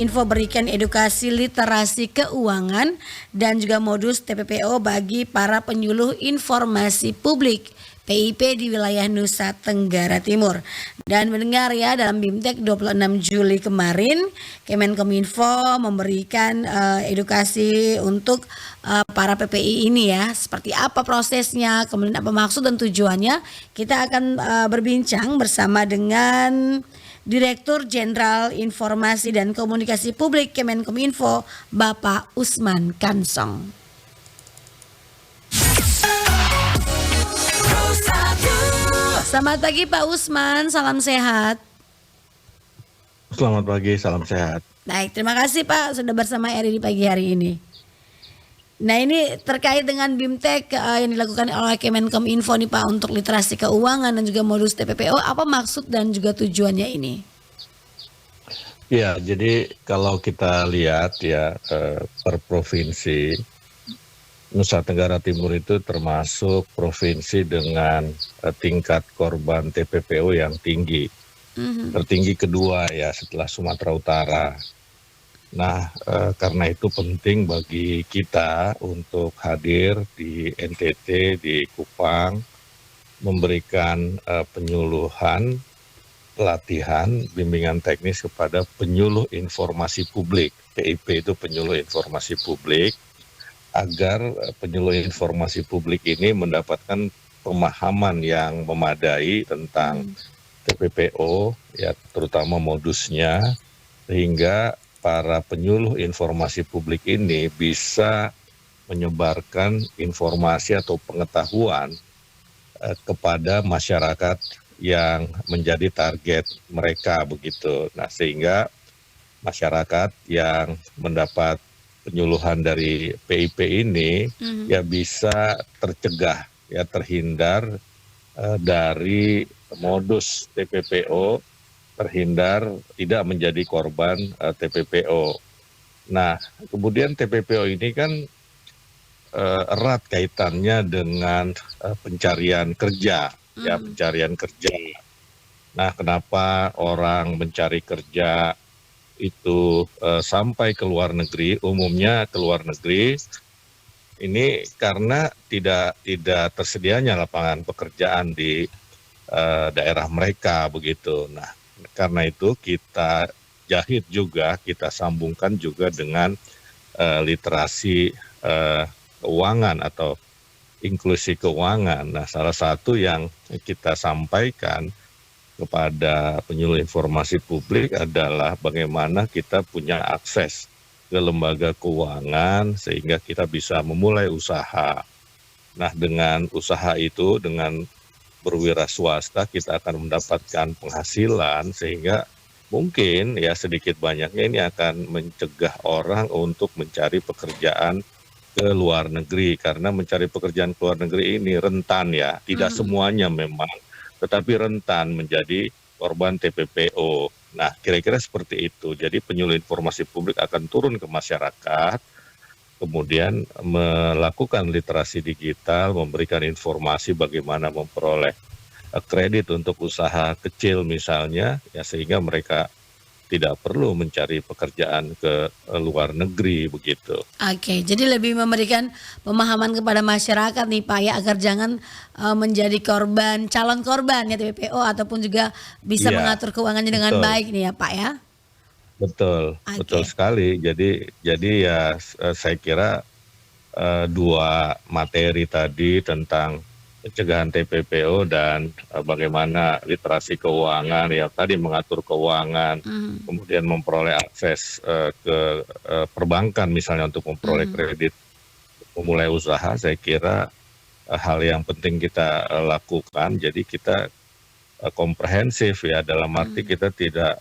Info berikan edukasi literasi keuangan dan juga modus TPPO bagi para penyuluh informasi publik PIP di wilayah Nusa Tenggara Timur. Dan mendengar ya, dalam BIMTEK 26 Juli kemarin Kemenkominfo memberikan edukasi untuk para PPI ini ya, seperti apa prosesnya, kemudian apa maksud dan tujuannya. Kita akan berbincang bersama dengan Direktur Jenderal Informasi dan Komunikasi Publik Kemenkominfo, Bapak Usman Kansong. Selamat pagi Pak Usman, salam sehat. Selamat pagi, salam sehat. Baik, terima kasih Pak sudah bersama RRI di pagi hari ini. Nah, ini terkait dengan BIMTEK yang dilakukan oleh Kemenkominfo nih Pak untuk literasi keuangan dan juga modus TPPO, apa maksud dan juga tujuannya ini? Ya, jadi kalau kita lihat ya per provinsi, Nusa Tenggara Timur itu termasuk provinsi dengan tingkat korban TPPO yang tinggi. Tertinggi kedua ya setelah Sumatera Utara. Nah, karena itu penting bagi kita untuk hadir di NTT, di Kupang, memberikan penyuluhan, pelatihan, bimbingan teknis kepada penyuluh informasi publik. PIP itu penyuluh informasi publik, agar penyuluh informasi publik ini mendapatkan pemahaman yang memadai tentang TPPO, ya terutama modusnya, sehingga para penyuluh informasi publik ini bisa menyebarkan informasi atau pengetahuan kepada masyarakat yang menjadi target mereka begitu. Nah, sehingga masyarakat yang mendapat penyuluhan dari PIP ini ya bisa tercegah, ya terhindar dari modus TPPO, terhindar tidak menjadi korban TPPO. Nah, kemudian TPPO ini kan erat kaitannya dengan pencarian kerja, ya pencarian kerja. Nah, kenapa orang mencari kerja itu sampai ke luar negeri, umumnya ke luar negeri, ini karena tidak tersedianya lapangan pekerjaan di daerah mereka begitu. Nah, karena itu kita jahit juga, kita sambungkan juga dengan literasi keuangan atau inklusi keuangan. Nah, salah satu yang kita sampaikan kepada penyuluh informasi publik adalah bagaimana kita punya akses ke lembaga keuangan sehingga kita bisa memulai usaha. Nah, dengan usaha itu, dengan berwira swasta, kita akan mendapatkan penghasilan sehingga mungkin ya sedikit banyaknya ini akan mencegah orang untuk mencari pekerjaan ke luar negeri, karena mencari pekerjaan ke luar negeri ini rentan ya, tidak semuanya memang, tetapi rentan menjadi korban TPPO. Nah, kira-kira seperti itu. Jadi penyuluh informasi publik akan turun ke masyarakat, kemudian melakukan literasi digital, memberikan informasi bagaimana memperoleh kredit untuk usaha kecil misalnya, ya sehingga mereka tidak perlu mencari pekerjaan ke luar negeri begitu. Oke, jadi lebih memberikan pemahaman kepada masyarakat nih Pak ya, agar jangan menjadi calon korban ya TPPO, ataupun juga bisa mengatur keuangannya dengan baik nih ya Pak ya. Betul, betul sekali. Jadi ya saya kira dua materi tadi tentang pencegahan TPPO dan bagaimana literasi keuangan, ya tadi mengatur keuangan, kemudian memperoleh akses ke perbankan misalnya untuk memperoleh kredit, memulai usaha, saya kira hal yang penting kita lakukan. Jadi kita komprehensif ya, dalam arti kita tidak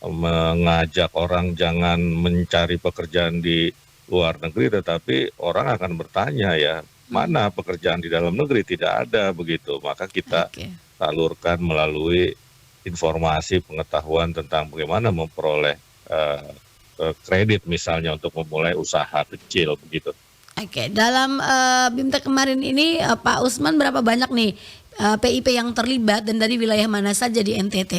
mengajak orang jangan mencari pekerjaan di luar negeri, tetapi orang akan bertanya ya, mana pekerjaan di dalam negeri, tidak ada begitu. Maka kita salurkan melalui informasi pengetahuan tentang bagaimana memperoleh kredit misalnya untuk memulai usaha kecil begitu. Oke, dalam BIMTEK kemarin ini Pak Usman, berapa banyak nih PIP yang terlibat dan dari wilayah mana saja di NTT?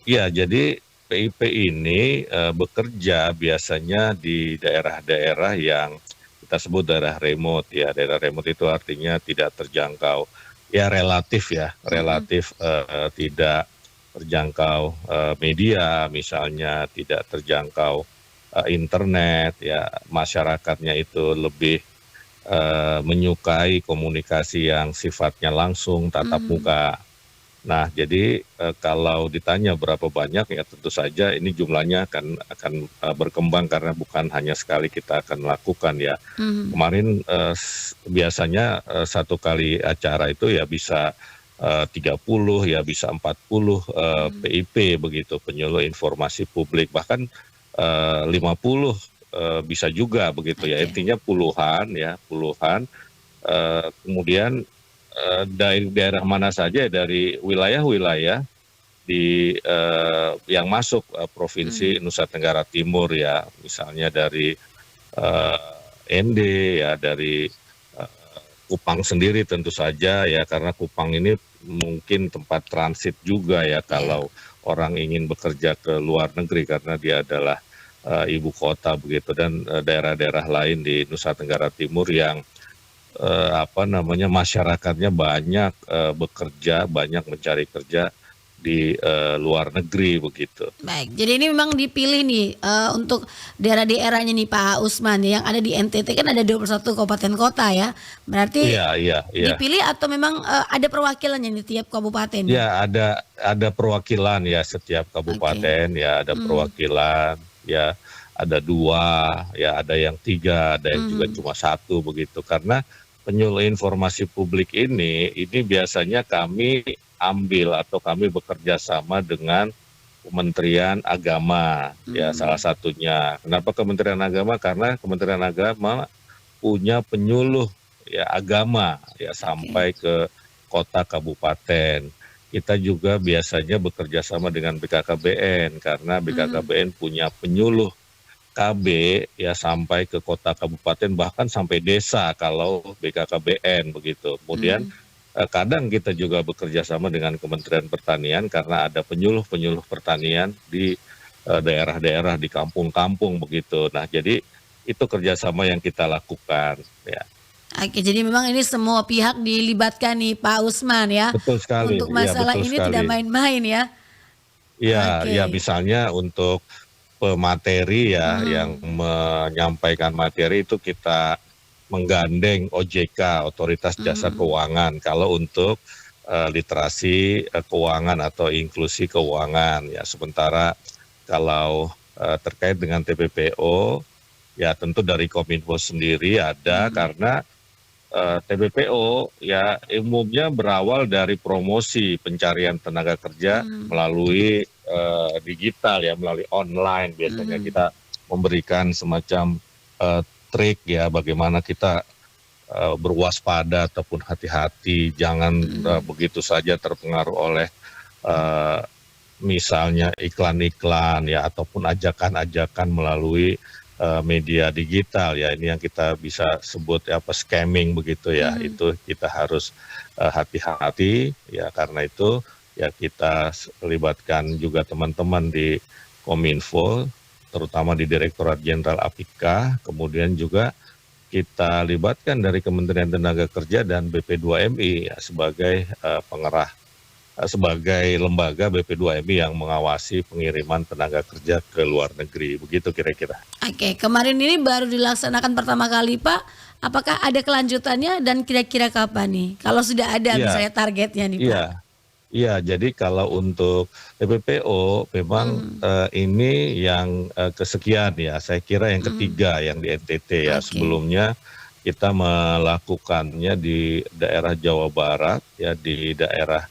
Iya, jadi PIP ini bekerja biasanya di daerah-daerah yang kita sebut daerah remote ya. Daerah remote itu artinya tidak terjangkau, ya relatif tidak terjangkau media, misalnya tidak terjangkau internet, ya masyarakatnya itu lebih menyukai komunikasi yang sifatnya langsung tatap Mhm. muka. Nah, jadi kalau ditanya berapa banyak, ya tentu saja ini jumlahnya akan berkembang karena bukan hanya sekali kita akan melakukan ya. Mhm. Kemarin biasanya satu kali acara itu ya bisa 30, ya bisa 40 Mhm. PIP begitu, penyuluh informasi publik, bahkan 50 bisa juga begitu ya. Oke. Intinya puluhan ya, puluhan. Kemudian dari daerah mana saja, dari wilayah-wilayah di yang masuk Mhm. provinsi Nusa Tenggara Timur ya, misalnya dari ND ya, dari Kupang sendiri tentu saja ya, karena Kupang ini mungkin tempat transit juga ya Ya. kalau orang ingin bekerja ke luar negeri karena dia adalah ibu kota begitu, dan daerah-daerah lain di Nusa Tenggara Timur yang masyarakatnya banyak bekerja, banyak mencari kerja di luar negeri begitu. Baik, jadi ini memang dipilih nih, untuk daerah-daerahnya nih Pak Usman yang ada di NTT kan ada 21 kabupaten kota ya. Berarti Iya, iya, iya. dipilih atau memang, ada perwakilannya nih tiap kabupaten nih? Ya, ada perwakilan ya, setiap Oke. kabupaten ya ada Mhm. perwakilan ya, ada 2 ya, ada yang 3, ada yang juga Mhm. cuma 1 begitu. Karena penyuluh informasi publik ini biasanya kami ambil atau kami bekerja sama dengan Kementerian Agama ya, salah Mhm. satunya. Kenapa Kementerian Agama? Karena Kementerian Agama punya penyuluh ya agama ya Oke. sampai ke kota kabupaten. Kita juga biasanya bekerja sama dengan BKKBN karena Mhm. BKKBN punya penyuluh KB ya sampai ke kota kabupaten, bahkan sampai desa kalau BKKBN begitu. Kemudian Mhm. kadang kita juga bekerja sama dengan Kementerian Pertanian karena ada penyuluh-penyuluh pertanian di daerah-daerah, di kampung-kampung begitu. Nah, jadi itu kerjasama yang kita lakukan ya. Oke, jadi memang ini semua pihak dilibatkan nih Pak Usman ya, Betul sekali, untuk ya masalah betul ini tidak sekali. main-main ya? Ya, ya Oke. misalnya untuk pemateri ya, yang Mhm. menyampaikan materi itu kita menggandeng OJK, Otoritas Jasa Mhm. Keuangan. Kalau untuk literasi keuangan atau inklusi keuangan ya. Sementara kalau terkait dengan TPPO, ya tentu dari Kominfo sendiri ada, Mhm. karena TPPO ya umumnya berawal dari promosi pencarian tenaga kerja Mhm. melalui digital ya, melalui online. Biasanya Mhm. kita memberikan semacam trik ya, bagaimana kita berwaspada ataupun hati-hati, jangan Mhm. begitu saja terpengaruh oleh eh, misalnya iklan-iklan ya, ataupun ajakan-ajakan melalui media digital ya, ini yang kita bisa sebut apa, scamming begitu ya. Mhm. Itu kita harus hati-hati ya, karena itu ya kita libatkan juga teman-teman di Kominfo, terutama di Direktorat Jenderal APIKA, kemudian juga kita libatkan dari Kementerian Tenaga Kerja dan BP2MI ya, sebagai pengerah, sebagai lembaga BP2MI yang mengawasi pengiriman tenaga kerja ke luar negeri, begitu kira-kira. Oke, kemarin ini baru dilaksanakan pertama kali Pak, apakah ada kelanjutannya dan kira-kira kapan nih? Kalau sudah ada Iya, misalnya targetnya nih Pak? iya, iya. Jadi kalau untuk TPPO memang Mhm. ini yang kesekian ya, saya kira yang Mhm. ketiga yang di NTT ya. Oke. Sebelumnya kita melakukannya di daerah Jawa Barat ya, di daerah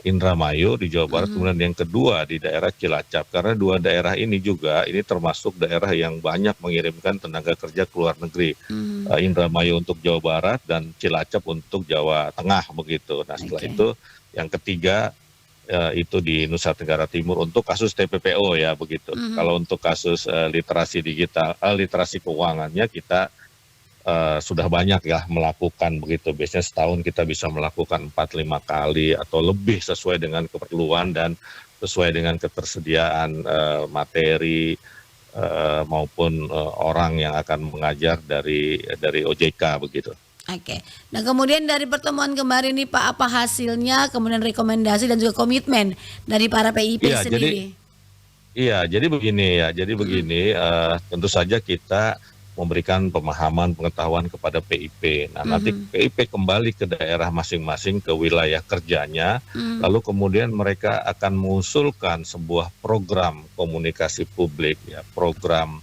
Indramayu di Jawa Barat, Mhm. kemudian yang kedua di daerah Cilacap, karena dua daerah ini juga ini termasuk daerah yang banyak mengirimkan tenaga kerja ke luar negeri. Mhm. Indramayu untuk Jawa Barat dan Cilacap untuk Jawa Tengah begitu. Nah, setelah Oke. itu yang ketiga itu di Nusa Tenggara Timur untuk kasus TPPO ya begitu. Mhm. Kalau untuk kasus literasi digital, literasi keuangannya kita sudah banyak ya melakukan begitu. Biasanya setahun kita bisa melakukan 4-5 kali atau lebih sesuai dengan keperluan dan sesuai dengan ketersediaan materi maupun orang yang akan mengajar dari OJK begitu. Oke. Nah, kemudian dari pertemuan kemarin nih Pak, apa hasilnya, kemudian rekomendasi dan juga komitmen dari para PIP Iya, sendiri? jadi begini ya. Jadi begini, tentu saja kita memberikan pemahaman pengetahuan kepada PIP. Nah, nanti Mhm. PIP kembali ke daerah masing-masing, ke wilayah kerjanya, lalu kemudian mereka akan mengusulkan sebuah program komunikasi publik, ya, program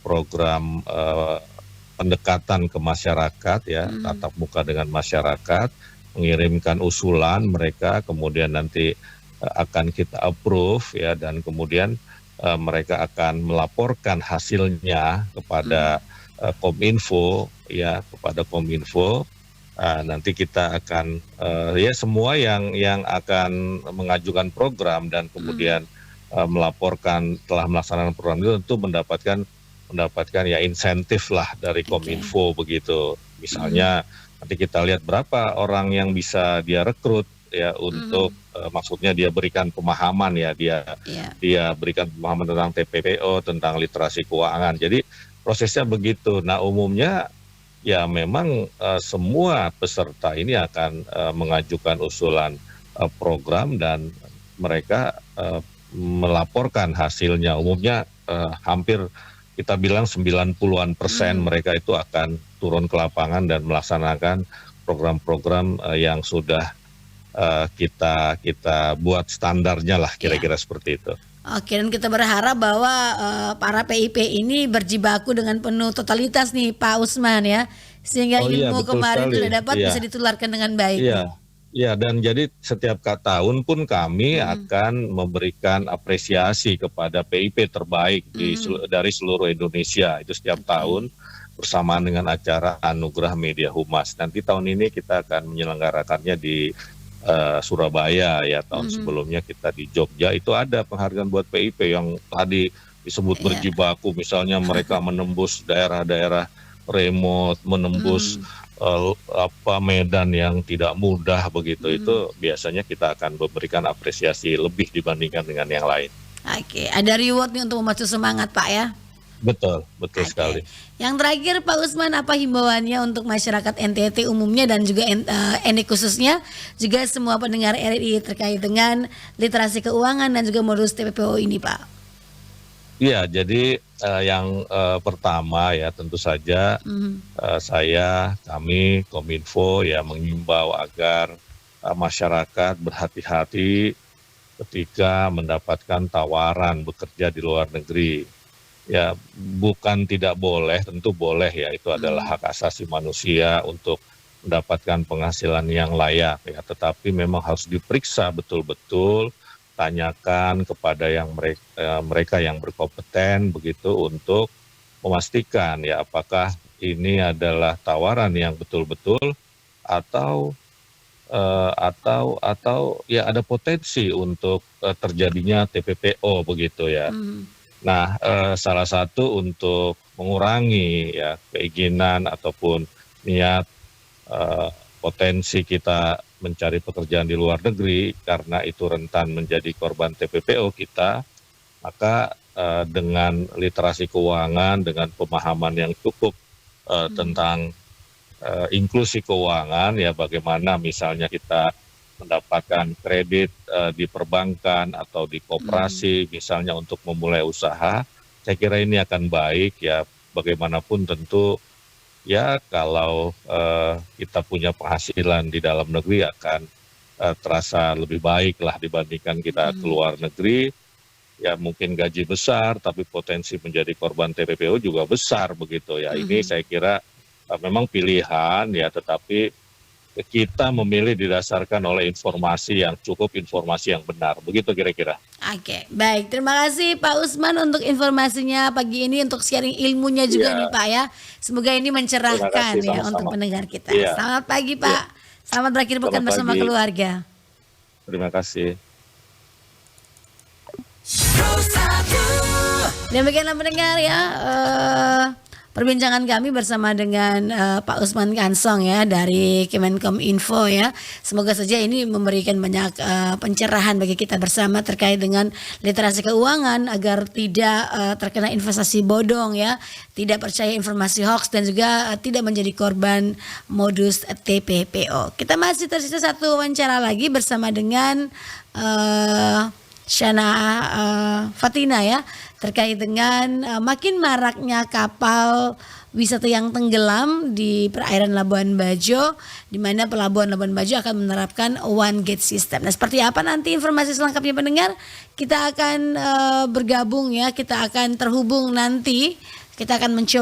program pendekatan ke masyarakat, ya, tatap muka dengan masyarakat, mengirimkan usulan mereka, kemudian nanti akan kita approve, ya, dan kemudian mereka akan melaporkan hasilnya kepada Kominfo, ya, kepada Kominfo. Nanti kita akan ya, semua yang akan mengajukan program dan kemudian melaporkan telah melaksanakan program itu tentu mendapatkan ya insentif lah dari Kominfo begitu. Misalnya nanti kita lihat berapa orang yang bisa dia rekrut, ya, untuk maksudnya dia berikan pemahaman, ya, Iya. dia berikan pemahaman tentang TPPO, tentang literasi keuangan. Jadi prosesnya begitu. Nah, umumnya ya memang semua peserta ini akan mengajukan usulan program dan mereka melaporkan hasilnya. Umumnya hampir kita bilang 90-an% mereka itu akan turun ke lapangan dan melaksanakan program-program yang sudah kita buat standarnya lah, kira-kira seperti itu. Oke, dan kita berharap bahwa para PIP ini berjibaku dengan penuh totalitas nih Pak Usman, ya, sehingga Oh iya, ilmu betul kemarin sekali. sudah dapat Iya, bisa ditularkan dengan baik nih. iya, iya. Dan jadi setiap tahun pun kami akan memberikan apresiasi kepada PIP terbaik dari seluruh Indonesia. Itu setiap tahun bersamaan dengan acara Anugerah Media Humas. Nanti tahun ini kita akan menyelenggarakannya di Surabaya, ya. Tahun sebelumnya kita di Jogja. Itu ada penghargaan buat PIP yang tadi disebut Iya. berjibaku, misalnya mereka menembus daerah-daerah remote, menembus medan yang tidak mudah begitu. Itu biasanya kita akan memberikan apresiasi lebih dibandingkan dengan yang lain. Oke, ada reward nih untuk memacu semangat Pak, ya. Betul Oke. sekali. Yang terakhir Pak Usman, apa himbauannya untuk masyarakat NTT umumnya dan juga NI khususnya, juga semua pendengar RRI terkait dengan literasi keuangan dan juga modus TPPO ini Pak? Iya, jadi yang pertama, ya, tentu saja kami Kominfo, ya, mengimbau agar masyarakat berhati-hati ketika mendapatkan tawaran bekerja di luar negeri. Ya, bukan tidak boleh, tentu boleh, ya, itu adalah hak asasi manusia untuk mendapatkan penghasilan yang layak, ya, tetapi memang harus diperiksa betul-betul, tanyakan kepada mereka yang berkompeten begitu untuk memastikan, ya, apakah ini adalah tawaran yang betul-betul atau ya ada potensi untuk terjadinya TPPO begitu, ya. Nah, salah satu untuk mengurangi, ya, keinginan ataupun niat potensi kita mencari pekerjaan di luar negeri karena itu rentan menjadi korban TPPO kita, maka dengan literasi keuangan, dengan pemahaman yang cukup tentang inklusi keuangan, ya, bagaimana misalnya kita mendapatkan kredit di perbankan atau di koperasi misalnya untuk memulai usaha, saya kira ini akan baik, ya. Bagaimanapun tentu, ya, kalau kita punya penghasilan di dalam negeri akan terasa lebih baik lah dibandingkan kita keluar negeri, ya, mungkin gaji besar tapi potensi menjadi korban TPPO juga besar begitu, ya. Ini saya kira memang pilihan, ya, tetapi kita memilih didasarkan oleh informasi yang cukup, informasi yang benar. Begitu kira-kira. Oke, baik. Terima kasih Pak Usman untuk informasinya pagi ini, untuk sharing ilmunya juga nih Pak, ya. Semoga ini mencerahkan, Terima kasih, ya, sama-sama. untuk pendengar kita. Iya. Selamat pagi Pak. Selamat berakhir pekan Selamat bersama pagi. keluarga. Terima kasih. Demikianlah pendengar, ya, perbincangan kami bersama dengan Pak Usman Kansong ya dari Kemenkominfo ya. Semoga saja ini memberikan banyak pencerahan bagi kita bersama terkait dengan literasi keuangan agar tidak terkena investasi bodong ya, tidak percaya informasi hoax dan juga tidak menjadi korban modus TPPO. Kita masih tersisa satu wawancara lagi bersama dengan Shana Fatina ya, terkait dengan makin maraknya kapal wisata yang tenggelam di perairan Labuan Bajo, di mana pelabuhan Labuan Bajo akan menerapkan one gate system. Nah, seperti apa nanti informasi selengkapnya pendengar? Kita akan bergabung ya, kita akan terhubung nanti, kita akan mencoba